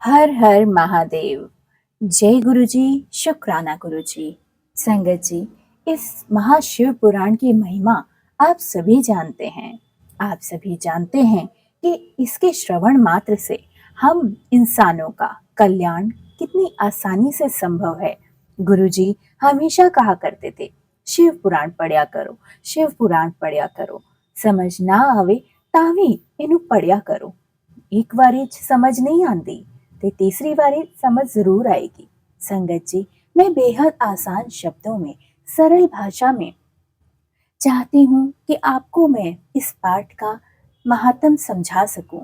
हर हर महादेव। जय गुरु जी। शुक्राना गुरु जी। संगत जी, इस महाशिव पुराण की महिमा आप सभी जानते हैं। आप सभी जानते हैं कि इसके श्रवण मात्र से हम इंसानों का कल्याण कितनी आसानी से संभव है। गुरु जी हमेशा कहा करते थे, शिव पुराण पढ़या करो, शिव पुराण पढ़या करो। समझ ना आवे तावी इनु पढ़या करो। एक बारी समझ नहीं आती तो तीसरी बारी समझ जरूर आएगी। संगत जी, मैं बेहद आसान शब्दों में, सरल भाषा में चाहती हूँ कि आपको मैं इस पाठ का महात्म समझा सकूं।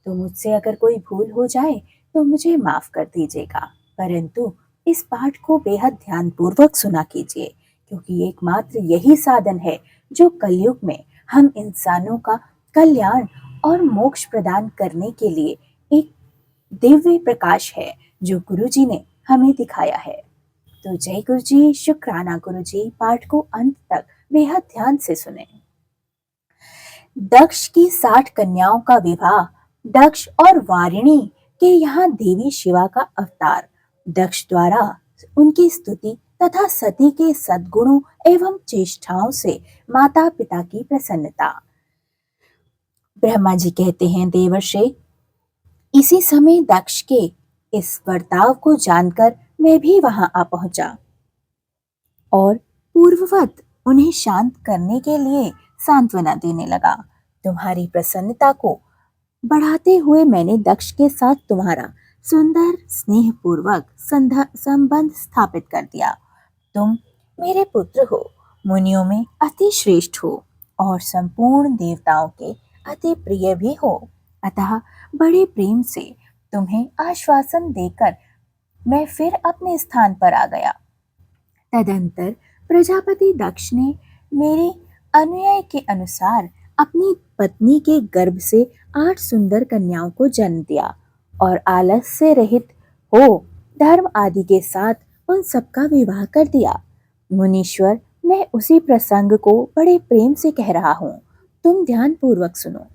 तो मुझसे अगर कोई भूल हो जाए तो मुझे माफ कर दीजिएगा, परंतु इस पाठ को बेहद ध्यानपूर्वक सुना कीजिए, क्योंकि एकमात्र यही साधन है जो कलयुग में हम इंसानों का कल्याण और मोक्ष प्रदान करने के लिए एक दिव्य प्रकाश है जो गुरु जी ने हमें दिखाया है। तो जय गुरु जी, शुक्राना गुरु जी। पाठ को अंत तक बेहद ध्यान से सुने। दक्ष की 60 कन्याओं का विवाह दक्ष और वारिणी के यहाँ देवी शिवा का अवतार। दक्ष द्वारा उनकी स्तुति तथा सती के सद्गुणों एवं चेष्टाओं से माता पिता की प्रसन्नता। ब्रह्मा जी कहते हैं, देवर्षि, इसी समय दक्ष के इस बर्ताव को जानकर मैं भी वहां आ पहुंचा और पूर्ववत उन्हें शांत करने के लिए सांत्वना देने लगा। तुम्हारी प्रसन्नता को बढ़ाते हुए मैंने दक्ष के साथ तुम्हारा सुंदर स्नेहपूर्वक संबंध स्थापित कर दिया। तुम मेरे पुत्र हो, मुनियों में अति श्रेष्ठ हो और संपूर्ण देवताओं के अति प्रिय भी हो। अतः बड़े प्रेम से तुम्हें आश्वासन देकर मैं फिर अपने स्थान पर आ गया। तदंतर प्रजापति दक्ष ने मेरे अनुयायी के अनुसार अपनी पत्नी के गर्भ से 8 सुंदर कन्याओं को जन्म दिया और आलस्य रहित हो धर्म आदि के साथ उन सबका विवाह कर दिया। मुनीश्वर, मैं उसी प्रसंग को बड़े प्रेम से कह रहा हूँ, तुम ध्यान पूर्वक सुनो।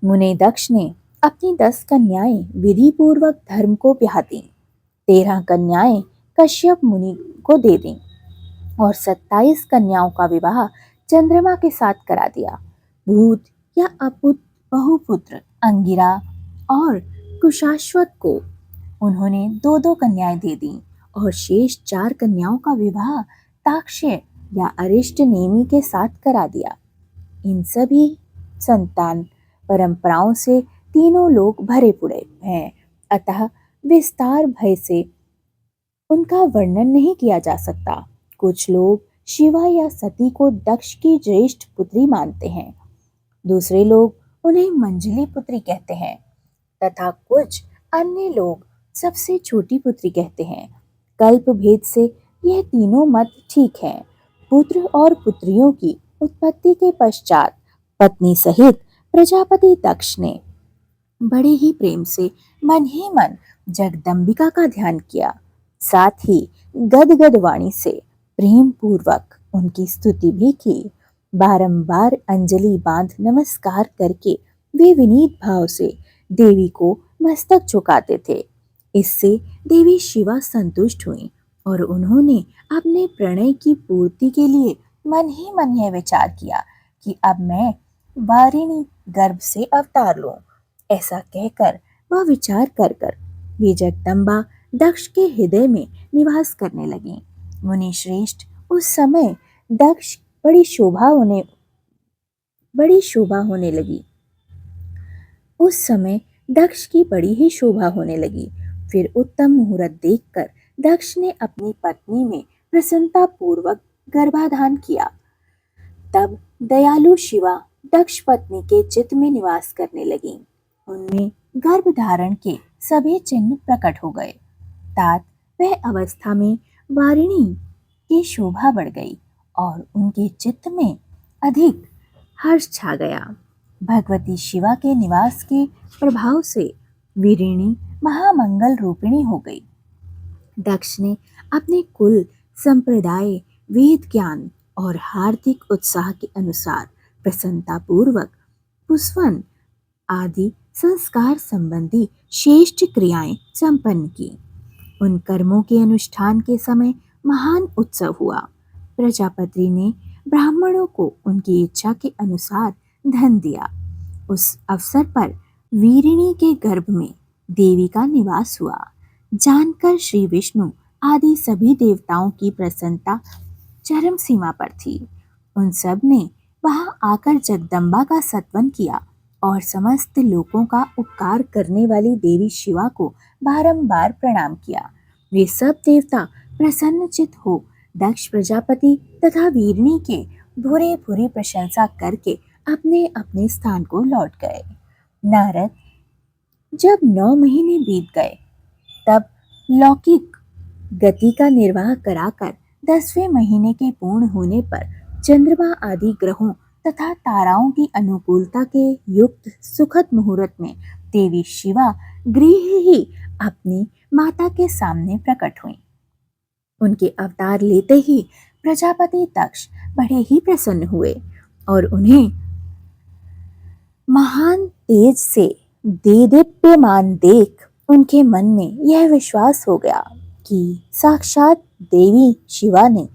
मुनि दक्ष ने अपनी 10 कन्याएं विधि पूर्वक धर्म को ब्याह दी, 13 कन्याएं कश्यप मुनि को दे दी और 27 कन्याओं का विवाह चंद्रमा के साथ करा दिया। भूत या अपुत बहुपुत्र अंगिरा और कुशाश्वत को उन्होंने 2-2 कन्याएं दे दी और शेष 4 कन्याओं का विवाह ताक्ष्य या अरिष्ट नेमि के साथ करा दिया। इन सभी संतान परंपराओं से तीनों लोग भरे पड़े हैं, अतः विस्तार भय से उनका वर्णन नहीं किया जा सकता। कुछ लोग शिवा या सती को दक्ष की ज्येष्ठ पुत्री मानते हैं, दूसरे लोग उन्हें मंजली पुत्री कहते हैं तथा कुछ अन्य लोग सबसे छोटी पुत्री कहते हैं। कल्प भेद से यह तीनों मत ठीक हैं। पुत्र और पुत्रियों की उत्पत्ति के पश्चात पत्नी सहित प्रजापति दक्ष ने बड़े ही प्रेम से मन ही मन जगदम्बिका का ध्यान किया, साथ ही गदगद वाणी से प्रेम पूर्वक उनकी स्तुति भी की। बारंबार अंजलि बांध नमस्कार करके वे विनीत भाव से देवी को मस्तक झुकाते थे। इससे देवी शिवा संतुष्ट हुई और उन्होंने अपने प्रणय की पूर्ति के लिए मन ही मन यह विचार किया कि अब मैं वारिणी गर्भ से अवतार लूं। ऐसा कहकर वह विचार कर वे जगदम्बा दक्ष के हृदय में निवास करने लगी। मुनि श्रेष्ठ, उस समय दक्ष बड़ी शोभा होने लगी। उस समय दक्ष की बड़ी ही शोभा होने लगी। फिर उत्तम मुहूर्त देखकर दक्ष ने अपनी पत्नी में प्रसन्नता पूर्वक गर्भाधान किया। तब दयालु शिवा दक्ष पत्नी के चित्त में निवास करने लगी। उनमें गर्भ धारण के सभी चिन्ह प्रकट हो गए। तात वह अवस्था में वारिणी की शोभा बढ़ गई और उनके चित्त में अधिक हर्ष छा गया। भगवती शिवा के निवास के प्रभाव से वीरिणी महामंगल रूपिणी हो गई। दक्ष ने अपने कुल, संप्रदाय, वेद ज्ञान और हार्दिक उत्साह के अनुसार प्रसन्नता पूर्वक पुष्पन आदि संस्कार संबंधी श्रेष्ठ क्रियाएं संपन्न की। उन कर्मों के अनुष्ठान के समय महान उत्सव हुआ। प्रजापति ने ब्राह्मणों को उनकी इच्छा के अनुसार धन दिया। उस अवसर पर वीरिणी के गर्भ में देवी का निवास हुआ। जानकर श्री विष्णु आदि सभी देवताओं की प्रसन्नता चरम सीमा पर थी। उन सब ने वहां आकर जगदम्बा का स्तवन किया और समस्त लोगों का उपकार करने वाली देवी शिवा को बारंबार प्रणाम किया। वे सब देवता प्रसन्नचित हो दक्ष प्रजापति तथा वीरणी के भूरे भूरी प्रशंसा करके अपने अपने स्थान को लौट गए। नारद जब 9 महीने बीत गए तब लौकिक गति का निर्वाह कराकर 10वें महीने के पूर्ण होने पर चंद्रमा आदि ग्रहों तथा ताराओं की अनुकूलता के युक्त सुखद मुहूर्त में देवी शिवा गृह ही अपनी माता के सामने प्रकट हुई। उनके अवतार लेते ही प्रजापति दक्ष बड़े ही प्रसन्न हुए और उन्हें महान तेज से देदीप्यमान देख उनके मन में यह विश्वास हो गया कि साक्षात देवी शिवा ने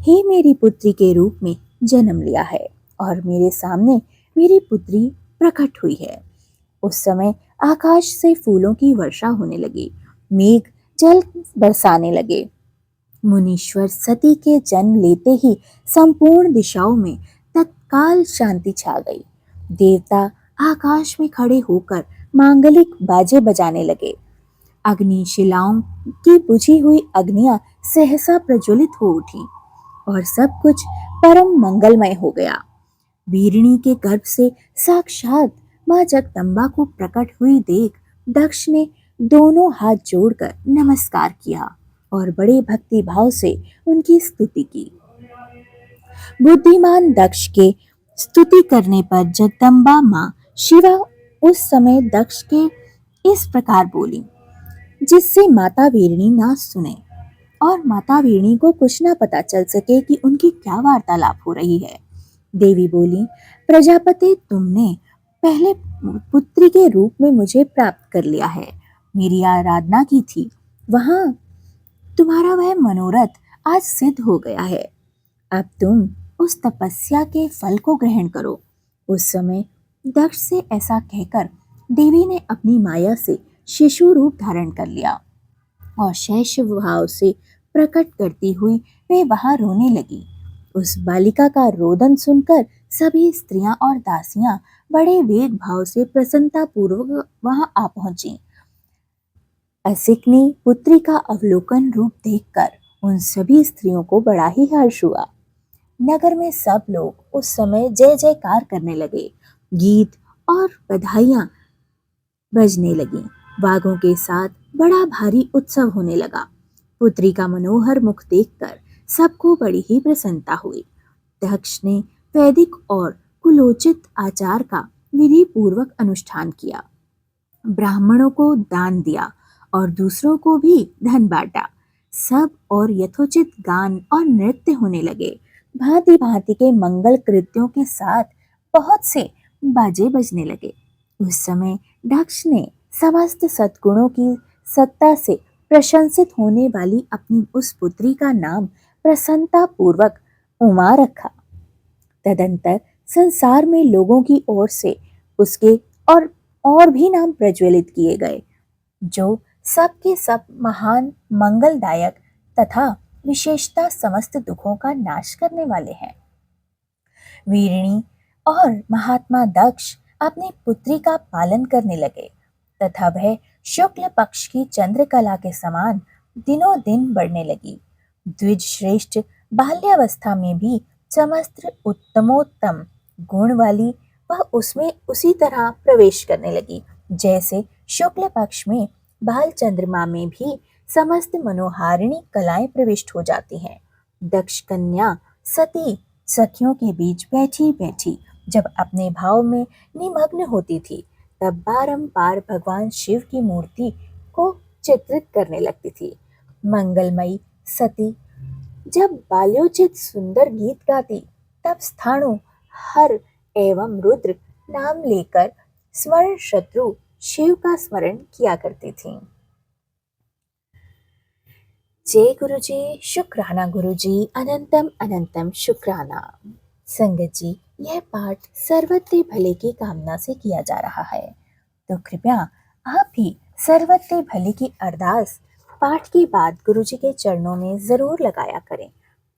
ही मेरी पुत्री के रूप में जन्म लिया है और मेरे सामने मेरी पुत्री प्रकट हुई है। उस समय आकाश से फूलों की वर्षा होने लगी, मेघ जल बरसाने लगे। मुनीश्वर सती के जन्म लेते ही संपूर्ण दिशाओं में तत्काल शांति छा गई। देवता आकाश में खड़े होकर मांगलिक बाजे बजाने लगे। अग्नि शिलाओं की बुझी हुई अग्नियां सहसा प्रज्वलित हो उठी और सब कुछ परम मंगलमय हो गया। वीरिणी के गर्भ से साक्षात मां जगदम्बा को प्रकट हुई देख दक्ष ने दोनों हाथ जोड़कर नमस्कार किया और बड़े भक्ति भाव से उनकी स्तुति की। बुद्धिमान दक्ष के स्तुति करने पर जगदम्बा मां शिवा उस समय दक्ष के इस प्रकार बोली, जिससे माता वीरिणी ना सुने और माता वीरिणी को कुछ ना पता चल सके कि उनकी क्या वार्तालाप हो रही है। देवी बोली, प्रजापति तुमने पहले पुत्री के रूप में मुझे प्राप्त कर लिया है। मेरी आराधना की थी, वहां तुम्हारा वह मनोरथ आज सिद्ध हो गया है। अब तुम उस तपस्या के फल को ग्रहण करो। उस समय दक्ष से ऐसा कहकर देवी ने अपनी माया से शिशु रूप धारण कर लिया और शैशव भाव से प्रकट करती हुई वे वहां रोने लगी। उस बालिका का रोदन सुनकर सभी स्त्रियां और दासियां बड़े वेग भाव से प्रसन्नता पूर्वक वहां आ पहुंची। असिकनी पुत्री का अवलोकन रूप देखकर उन सभी स्त्रियों को बड़ा ही हर्ष हुआ। नगर में सब लोग उस समय जय जयकार करने लगे, गीत और बधाइयां बजने लगी। वाघों के साथ बड़ा भारी उत्सव होने लगा। पुत्री का मनोहर मुख देखकर सबको बड़ी ही प्रसन्नता हुई। दक्ष ने वैदिक और कुलोचित आचार का विधि पूर्वक अनुष्ठान किया, ब्राह्मणों को दान दिया और दूसरों को भी धन बांटा। सब और यथोचित गान और नृत्य होने लगे। भांति भांति के मंगल कृत्यों के साथ बहुत से बाजे बजने लगे। उस समय दक्ष ने समस्त सद्गुणों की सत्ता से प्रशंसित होने वाली अपनी उस पुत्री का नाम प्रसन्नता पूर्वक उमा रखा। तदंतर संसार में लोगों की ओर से उसके और भी नाम प्रज्वलित किए गए, जो सब के सब महान मंगलदायक तथा विशेषता समस्त दुखों का नाश करने वाले हैं। वीरिणी और महात्मा दक्ष अपनी पुत्री का पालन करने लगे तथा वह शुक्ल पक्ष की चंद्रकला के समान दिनों दिन बढ़ने लगी। द्विज श्रेष्ठ बाल्यावस्था में भी समस्त उत्तमोत्तम गुण वाली वह उसमें उसी तरह प्रवेश करने लगी, जैसे शुक्ल पक्ष में बाल चंद्रमा में भी समस्त मनोहारिणी कलाएं प्रविष्ट हो जाती हैं। दक्ष कन्या सती सखियों के बीच बैठी बैठी जब अपने भाव में निमग्न होती थी, तब बारंबार भगवान शिव की मूर्ति को चित्रित करने लगती थी। मंगलमयी सती जब बाल्योचित सुंदर गीत गाती, तब स्थाणु हर एवं रुद्र नाम लेकर स्मरण शत्रु शिव का स्मरण किया करती थीं। जय गुरु जी, शुक्राना गुरु जी, अनंतम अनंतम शुक्राना। संगत जी, यह पाठ सर्वत्र भले की कामना से किया जा रहा है, तो कृपया आप भी सर्वत्र भले की अरदास पाठ के बाद गुरु जी के चरणों में जरूर लगाया करें,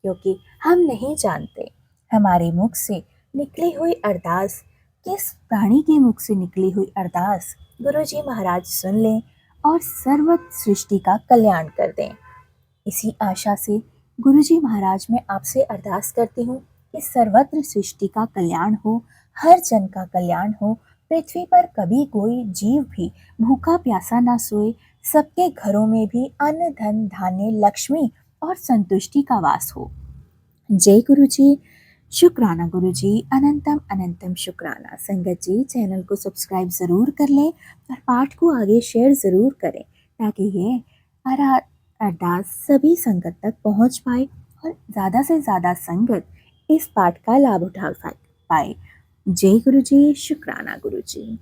क्योंकि हम नहीं जानते हमारे मुख से निकली हुई अरदास किस प्राणी के मुख से निकली हुई अरदास गुरु जी महाराज सुन लें और सर्वत्र सृष्टि का कल्याण कर दें। इसी आशा से गुरुजी महाराज मैं आपसे अरदास करती हूँ कि सर्वत्र सृष्टि का कल्याण हो, हर जन का कल्याण हो, पृथ्वी पर कभी कोई जीव भी भूखा प्यासा ना सोए, सबके घरों में भी अन्न धन धान्य लक्ष्मी और संतुष्टि का वास हो। जय गुरु जी, शुक्राना गुरु जी, अनंतम अनंतम शुक्राना। संगत जी, चैनल को सब्सक्राइब जरूर कर लें और पाठ को आगे शेयर जरूर करें, ताकि ये अरदास सभी संगत तक पहुंच पाए और ज़्यादा से ज़्यादा संगत इस पाठ का लाभ उठा पाए। जय गुरु जी, शुक्राना गुरु जी।